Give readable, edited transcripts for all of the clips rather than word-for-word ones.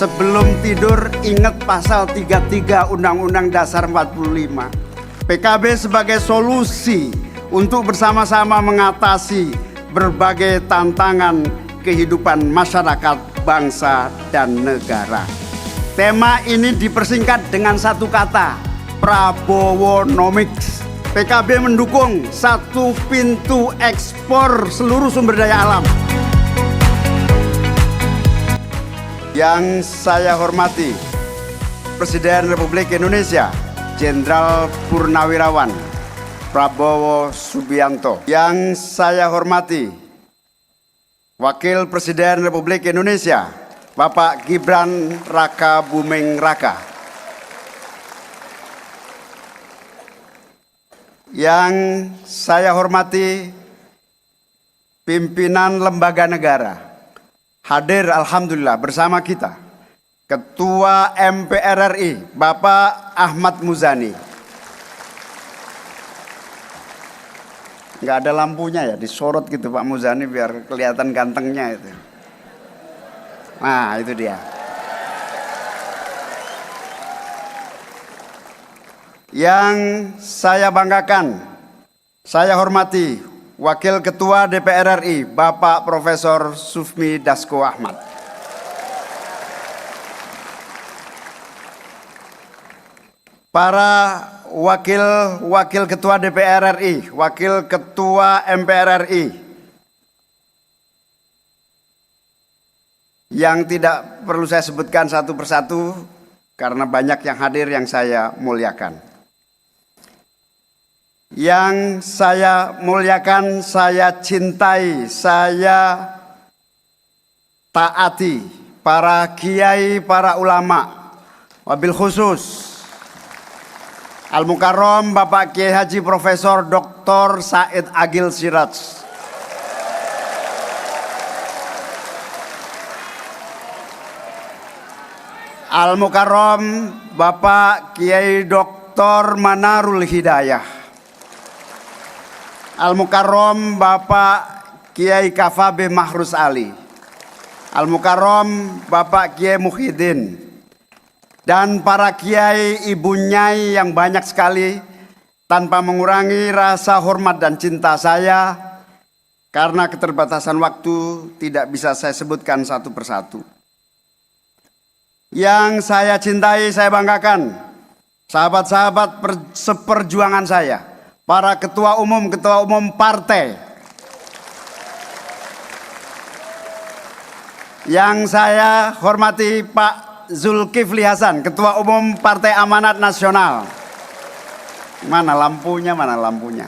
sebelum tidur ingat pasal 33 Undang-Undang Dasar 45. PKB sebagai solusi untuk bersama-sama mengatasi berbagai tantangan kehidupan masyarakat, bangsa, dan negara. Tema ini dipersingkat dengan satu kata, Prabowonomics. PKB mendukung satu pintu ekspor seluruh sumber daya alam. Yang saya hormati Presiden Republik Indonesia Jenderal Purnawirawan Prabowo Subianto. Yang saya hormati Wakil Presiden Republik Indonesia Bapak Gibran Raka Buming Raka. Yang saya hormati pimpinan lembaga negara, hadir alhamdulillah bersama kita Ketua MPR RI Bapak Ahmad Muzani. Nggak ada lampunya ya, disorot gitu Pak Muzani biar kelihatan gantengnya itu. Nah itu dia. Yang saya banggakan, saya hormati Wakil Ketua DPR RI Bapak Profesor Sufmi Dasko Ahmad. Para wakil Ketua DPR RI, Wakil Ketua MPR RI yang tidak perlu saya sebutkan satu persatu karena banyak yang hadir yang saya muliakan. Yang saya muliakan, saya cintai, saya taati para kiai, para ulama, wabil khusus Al-Mukarram Bapak Kiai Haji Profesor Dr. Said Agil Siraj. Al-Mukarram Bapak Kiai Dr. Manarul Hidayah. Al-Mukarram Bapak Kiai Kafabe Mahrus Ali. Al-Mukarram Bapak Kiai Muhyiddin. Dan para kiai, ibu nyai yang banyak sekali, tanpa mengurangi rasa hormat dan cinta saya, karena keterbatasan waktu tidak bisa saya sebutkan satu persatu. Yang saya cintai, saya banggakan, sahabat-sahabat seperjuangan saya, para ketua umum partai. Yang saya hormati Pak Zulkifli Hasan, Ketua Umum Partai Amanat Nasional. Mana lampunya, mana lampunya?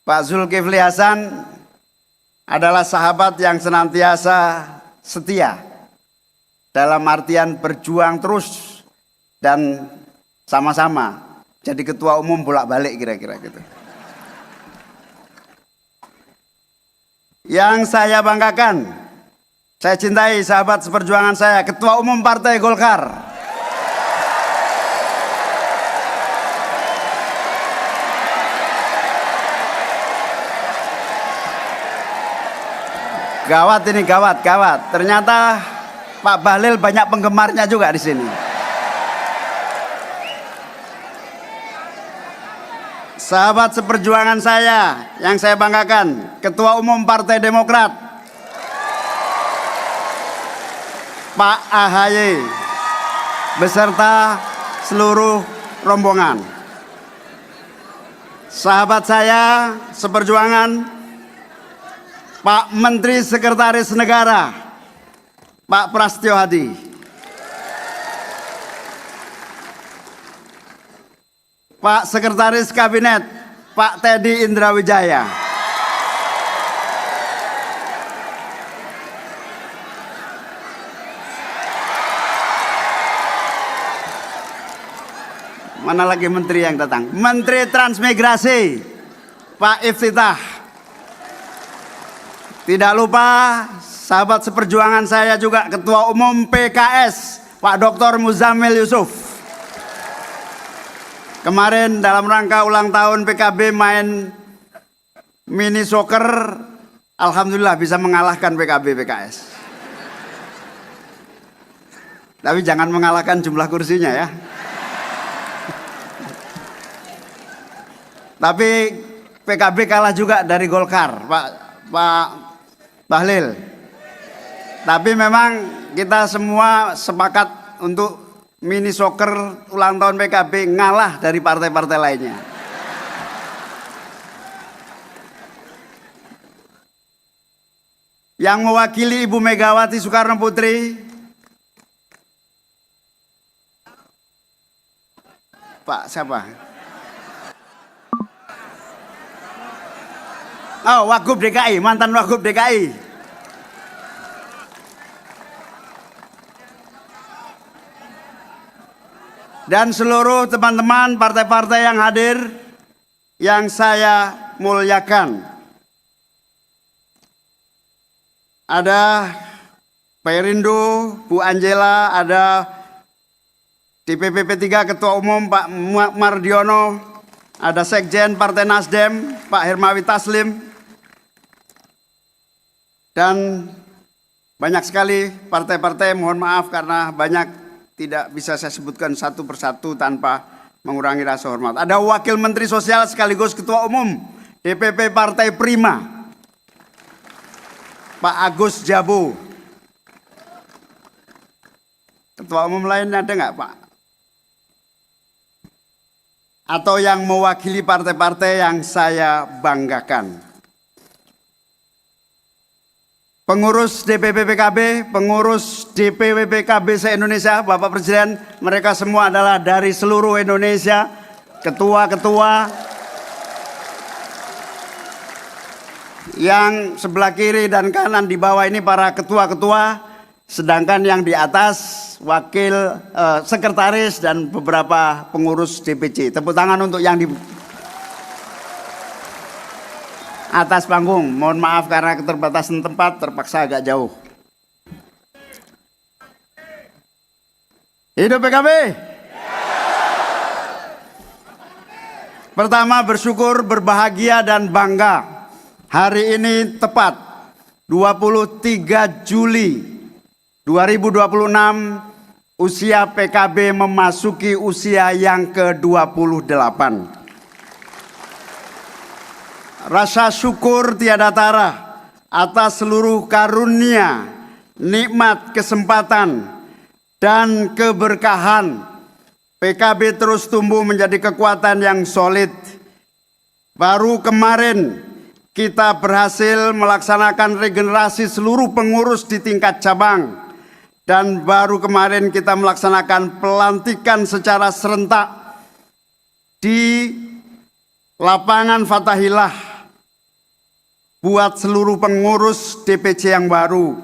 Pak Zulkifli Hasan adalah sahabat yang senantiasa setia, dalam artian berjuang terus dan sama-sama jadi ketua umum bolak-balik kira-kira gitu. Yang saya banggakan, saya cintai sahabat seperjuangan saya, Ketua Umum Partai Golkar. Gawat ini, gawat. Ternyata Pak Bahlil banyak penggemarnya juga di sini. Sahabat seperjuangan saya yang saya banggakan, Ketua Umum Partai Demokrat Pak AHY beserta seluruh rombongan. Sahabat saya seperjuangan, Pak Menteri Sekretaris Negara Pak Prastyo Hadi. Pak Sekretaris Kabinet Pak Teddy Indrawijaya. Mana lagi menteri yang datang? Menteri Transmigrasi Pak Iftitah. Tidak lupa sahabat seperjuangan saya juga Ketua Umum PKS Pak Dr. Muzammil Yusuf. Kemarin dalam rangka ulang tahun PKB main mini soccer alhamdulillah bisa mengalahkan PKB PKS. Tapi jangan mengalahkan jumlah kursinya ya. Tapi PKB kalah juga dari Golkar, Pak Bahlil. Tapi memang kita semua sepakat untuk mini soccer ulang tahun PKB ngalah dari partai-partai lainnya. Yang mewakili Ibu Megawati Soekarno Putri, Pak siapa? Oh, Wagub DKI, mantan Wagub DKI. Dan seluruh teman-teman partai-partai yang hadir, yang saya muliakan. Ada Perindo, Bu Angela, ada DPP P3 Ketua Umum Pak Mardiono, ada Sekjen Partai Nasdem Pak Hermawi Taslim, dan banyak sekali partai-partai, mohon maaf karena banyak tidak bisa saya sebutkan satu persatu tanpa mengurangi rasa hormat. Ada Wakil Menteri Sosial sekaligus Ketua Umum DPP Partai Prima, Pak Agus Jabo. Ketua Umum lain ada nggak Pak? Atau yang mewakili partai-partai yang saya banggakan. Pengurus DPP PKB, pengurus DPW PKB se-Indonesia, Bapak Presiden, mereka semua adalah dari seluruh Indonesia, ketua-ketua. Yang sebelah kiri dan kanan di bawah ini para ketua-ketua, sedangkan yang di atas wakil sekretaris dan beberapa pengurus DPC. Tepuk tangan untuk yang di atas panggung. Mohon maaf karena keterbatasan tempat terpaksa agak jauh. Hidup PKB. Pertama, bersyukur, berbahagia dan bangga. Hari ini tepat 23 Juli 2026 usia PKB memasuki usia yang ke-28. Rasa syukur tiada tara atas seluruh karunia, nikmat, kesempatan, dan keberkahan. PKB terus tumbuh menjadi kekuatan yang solid. Baru kemarin kita berhasil melaksanakan regenerasi seluruh pengurus di tingkat cabang. Dan baru kemarin kita melaksanakan pelantikan secara serentak di lapangan Fathahillah buat seluruh pengurus DPC yang baru.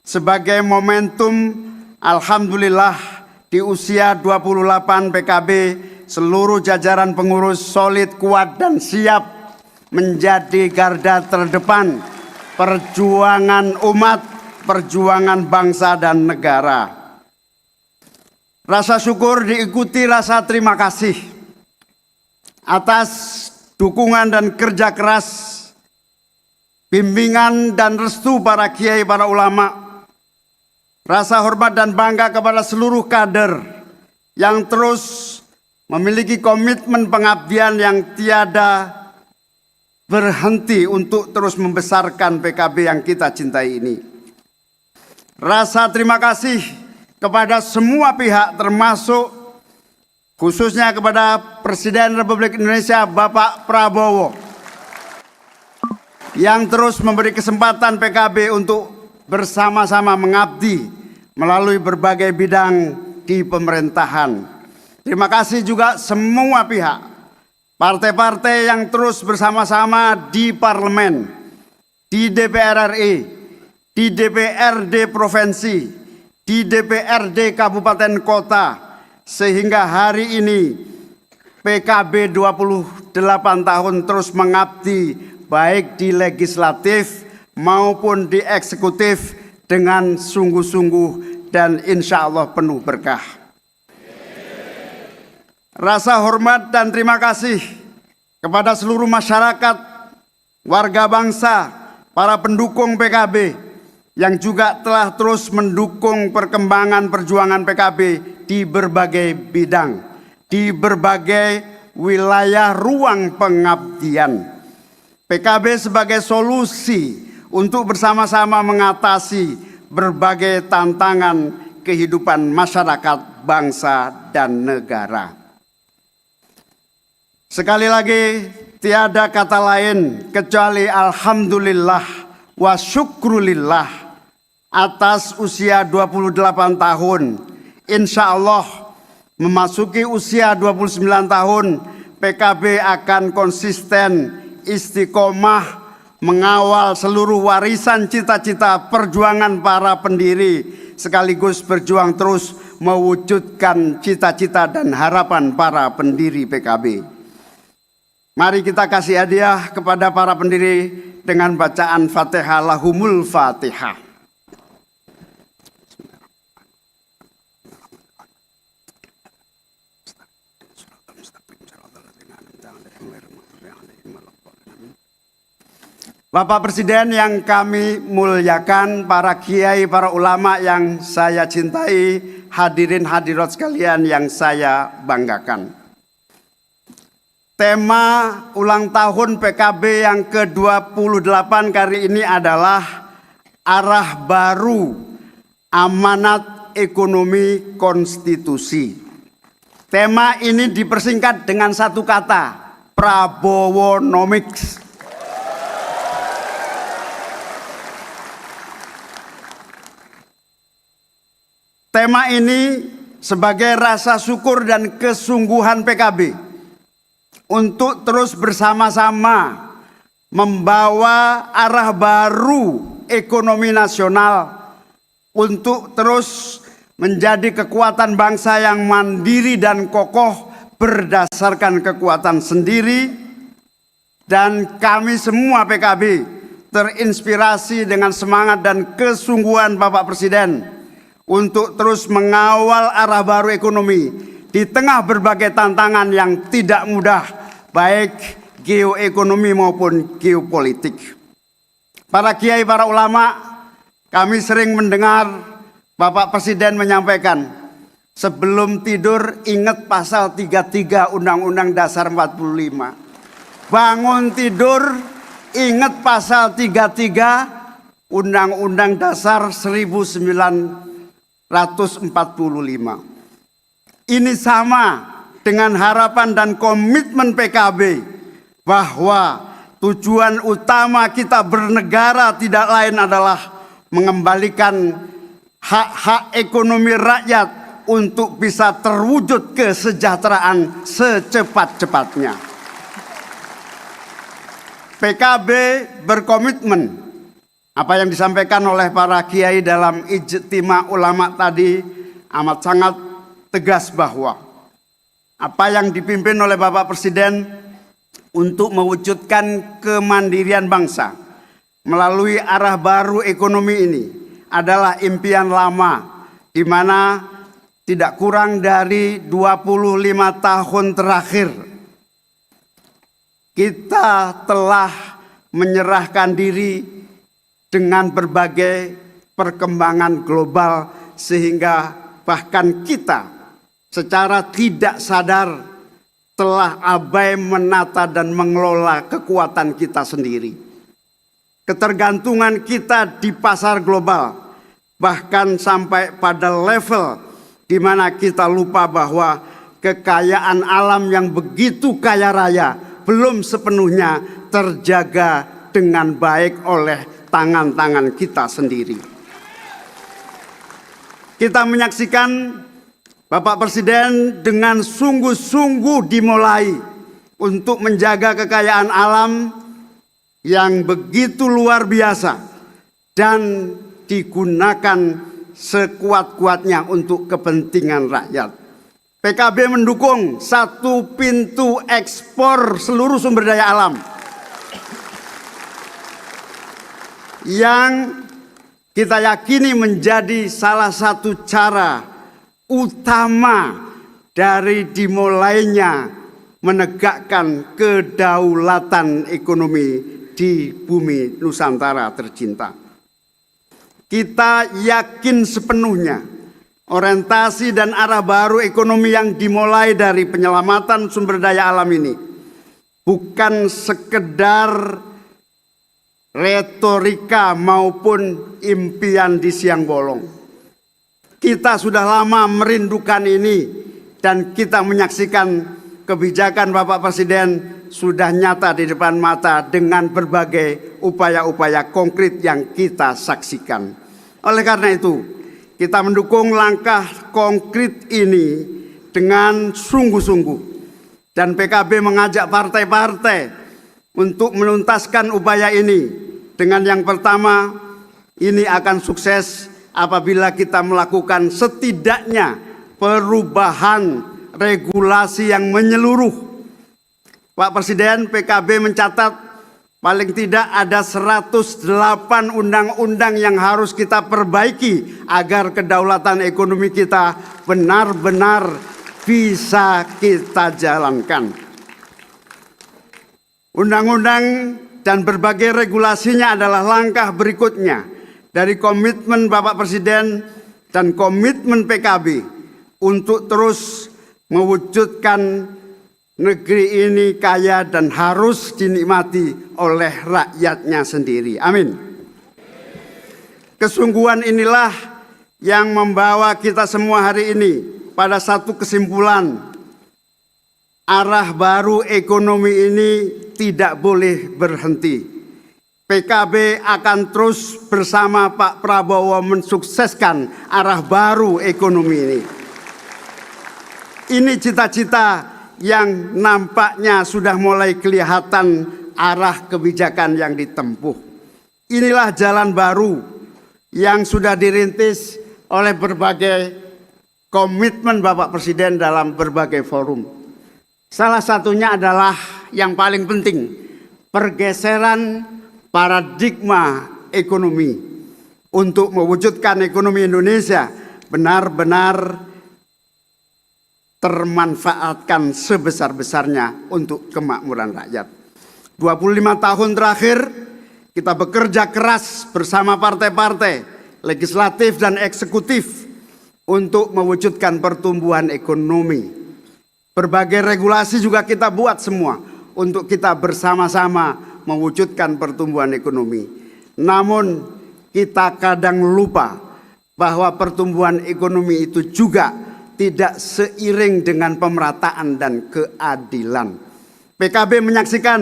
Sebagai momentum, alhamdulillah di usia 28 PKB, seluruh jajaran pengurus solid, kuat, dan siap menjadi garda terdepan perjuangan umat, perjuangan bangsa dan negara. Rasa syukur diikuti rasa terima kasih atas dukungan dan kerja keras, bimbingan dan restu para kiai, para ulama. Rasa hormat dan bangga kepada seluruh kader yang terus memiliki komitmen pengabdian yang tiada berhenti untuk terus membesarkan PKB yang kita cintai ini. Rasa terima kasih kepada semua pihak, termasuk khususnya kepada Presiden Republik Indonesia Bapak Prabowo, yang terus memberi kesempatan PKB untuk bersama-sama mengabdi melalui berbagai bidang di pemerintahan. Terima kasih juga semua pihak, partai-partai yang terus bersama-sama di parlemen, di DPR RI, di DPRD provinsi, di DPRD kabupaten kota, sehingga hari ini PKB 28 tahun terus mengabdi baik di legislatif maupun di eksekutif dengan sungguh-sungguh dan insya Allah penuh berkah. Rasa hormat dan terima kasih kepada seluruh masyarakat, warga bangsa, para pendukung PKB yang juga telah terus mendukung perkembangan perjuangan PKB di berbagai bidang, di berbagai wilayah ruang pengabdian. PKB sebagai solusi untuk bersama-sama mengatasi berbagai tantangan kehidupan masyarakat, bangsa, dan negara. Sekali lagi, tiada kata lain kecuali alhamdulillah wa syukrulillah atas usia 28 tahun. Insya Allah memasuki usia 29 tahun, PKB akan konsisten istiqomah mengawal seluruh warisan cita-cita perjuangan para pendiri, sekaligus berjuang terus mewujudkan cita-cita dan harapan para pendiri PKB. Mari kita kasih hadiah kepada para pendiri dengan bacaan Fatihah, lahumul Fatihah. Bapak Presiden yang kami muliakan, para kiai, para ulama yang saya cintai, hadirin hadirat sekalian yang saya banggakan. Tema ulang tahun PKB yang ke-28 kali ini adalah arah baru amanat ekonomi konstitusi. Tema ini dipersingkat dengan satu kata, Prabowonomics. Tema ini sebagai rasa syukur dan kesungguhan PKB untuk terus bersama-sama membawa arah baru ekonomi nasional, untuk terus menjadi kekuatan bangsa yang mandiri dan kokoh berdasarkan kekuatan sendiri. Dan kami semua PKB terinspirasi dengan semangat dan kesungguhan Bapak Presiden untuk terus mengawal arah baru ekonomi di tengah berbagai tantangan yang tidak mudah, baik geoekonomi maupun geopolitik. Para kiai, para ulama, kami sering mendengar Bapak Presiden menyampaikan, sebelum tidur ingat pasal 33 Undang-Undang Dasar 45. Bangun tidur ingat pasal 33 Undang-Undang Dasar 1945. Ini sama dengan harapan dan komitmen PKB bahwa tujuan utama kita bernegara tidak lain adalah mengembalikan hak-hak ekonomi rakyat untuk bisa terwujud kesejahteraan secepat-cepatnya. PKB berkomitmen, apa yang disampaikan oleh para kiai dalam ijtima ulama tadi amat sangat tegas, bahwa apa yang dipimpin oleh Bapak Presiden untuk mewujudkan kemandirian bangsa melalui arah baru ekonomi ini adalah impian lama, di mana tidak kurang dari 25 tahun terakhir kita telah menyerahkan diri dengan berbagai perkembangan global, sehingga bahkan kita secara tidak sadar telah abai menata dan mengelola kekuatan kita sendiri. Ketergantungan kita di pasar global bahkan sampai pada level di mana kita lupa bahwa kekayaan alam yang begitu kaya raya belum sepenuhnya terjaga dengan baik oleh tangan-tangan kita sendiri. Kita menyaksikan Bapak Presiden dengan sungguh-sungguh dimulai untuk menjaga kekayaan alam yang begitu luar biasa dan digunakan sekuat-kuatnya untuk kepentingan rakyat. PKB mendukung satu pintu ekspor seluruh sumber daya alam yang kita yakini menjadi salah satu cara utama dari dimulainya menegakkan kedaulatan ekonomi di bumi Nusantara tercinta. Kita yakin sepenuhnya orientasi dan arah baru ekonomi yang dimulai dari penyelamatan sumber daya alam ini bukan sekedar retorika maupun impian di siang bolong. Kita sudah lama merindukan ini dan kita menyaksikan kebijakan Bapak Presiden sudah nyata di depan mata dengan berbagai upaya-upaya konkret yang kita saksikan. Oleh karena itu, kita mendukung langkah konkret ini dengan sungguh-sungguh. Dan PKB mengajak partai-partai untuk menuntaskan upaya ini. Dengan yang pertama, ini akan sukses apabila kita melakukan setidaknya perubahan regulasi yang menyeluruh. Pak Presiden, PKB mencatat paling tidak ada 108 undang-undang yang harus kita perbaiki agar kedaulatan ekonomi kita benar-benar bisa kita jalankan. Undang-undang dan berbagai regulasinya adalah langkah berikutnya dari komitmen Bapak Presiden dan komitmen PKB untuk terus mewujudkan negeri ini kaya dan harus dinikmati oleh rakyatnya sendiri. Amin. Kesungguhan inilah yang membawa kita semua hari ini pada satu kesimpulan. Arah baru ekonomi ini tidak boleh berhenti. PKB akan terus bersama Pak Prabowo mensukseskan arah baru ekonomi ini. Ini cita-cita yang nampaknya sudah mulai kelihatan arah kebijakan yang ditempuh. Inilah jalan baru yang sudah dirintis oleh berbagai komitmen Bapak Presiden dalam berbagai forum. Salah satunya adalah yang paling penting, pergeseran paradigma ekonomi untuk mewujudkan ekonomi Indonesia benar-benar termanfaatkan sebesar-besarnya untuk kemakmuran rakyat. 25 tahun terakhir kita bekerja keras bersama partai-partai legislatif dan eksekutif untuk mewujudkan pertumbuhan ekonomi. Berbagai regulasi juga kita buat semua untuk kita bersama-sama mewujudkan pertumbuhan ekonomi. Namun kita kadang lupa bahwa pertumbuhan ekonomi itu juga tidak seiring dengan pemerataan dan keadilan. PKB menyaksikan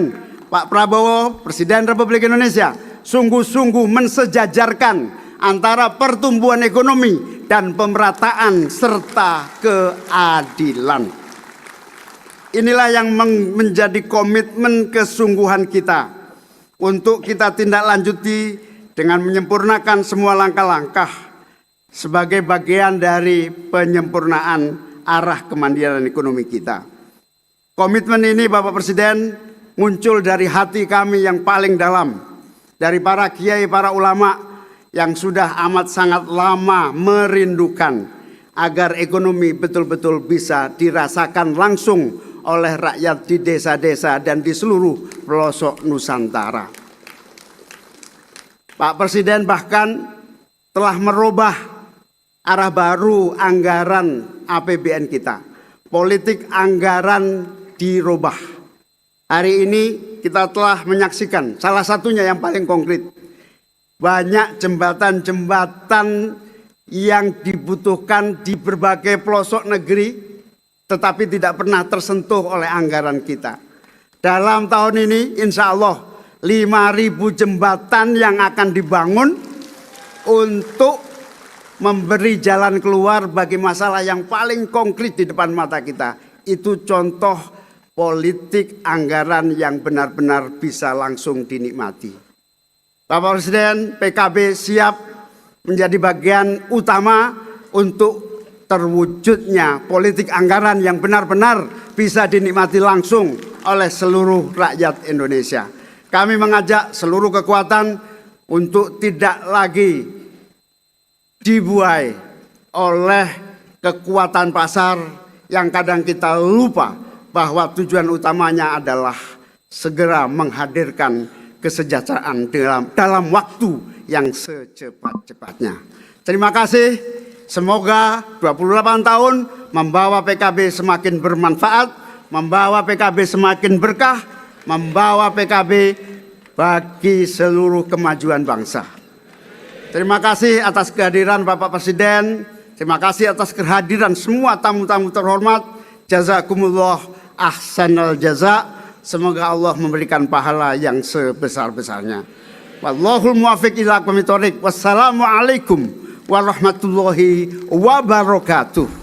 Pak Prabowo, Presiden Republik Indonesia, sungguh-sungguh mensejajarkan antara pertumbuhan ekonomi dan pemerataan serta keadilan. Inilah yang menjadi komitmen kesungguhan kita untuk kita tindak lanjuti dengan menyempurnakan semua langkah-langkah sebagai bagian dari penyempurnaan arah kemandirian ekonomi kita. Komitmen ini Bapak Presiden muncul dari hati kami yang paling dalam, dari para kiai, para ulama yang sudah amat sangat lama merindukan agar ekonomi betul-betul bisa dirasakan langsung oleh rakyat di desa-desa dan di seluruh pelosok Nusantara. Pak Presiden bahkan telah merubah arah baru anggaran APBN kita. Politik anggaran dirubah. Hari ini kita telah menyaksikan salah satunya yang paling konkret. Banyak jembatan-jembatan yang dibutuhkan di berbagai pelosok negeri tetapi tidak pernah tersentuh oleh anggaran kita. Dalam tahun ini insya Allah 5.000 jembatan yang akan dibangun untuk memberi jalan keluar bagi masalah yang paling konkret di depan mata kita. Itu contoh politik anggaran yang benar-benar bisa langsung dinikmati. Bapak Presiden, PKB siap menjadi bagian utama untuk terwujudnya politik anggaran yang benar-benar bisa dinikmati langsung oleh seluruh rakyat Indonesia. Kami mengajak seluruh kekuatan untuk tidak lagi dibuai oleh kekuatan pasar yang kadang kita lupa bahwa tujuan utamanya adalah segera menghadirkan kesejahteraan dalam waktu yang secepat-cepatnya. Terima kasih. Semoga 28 tahun membawa PKB semakin bermanfaat, membawa PKB semakin berkah, membawa PKB bagi seluruh kemajuan bangsa. Terima kasih atas kehadiran Bapak Presiden. Terima kasih atas kehadiran semua tamu-tamu terhormat. Jazakumullah ahsanal jaza. Semoga Allah memberikan pahala yang sebesar-besarnya. Wallahul muwaffiq ila aqwamit thoriq. Wassalamualaikum warahmatullahi wabarakatuh.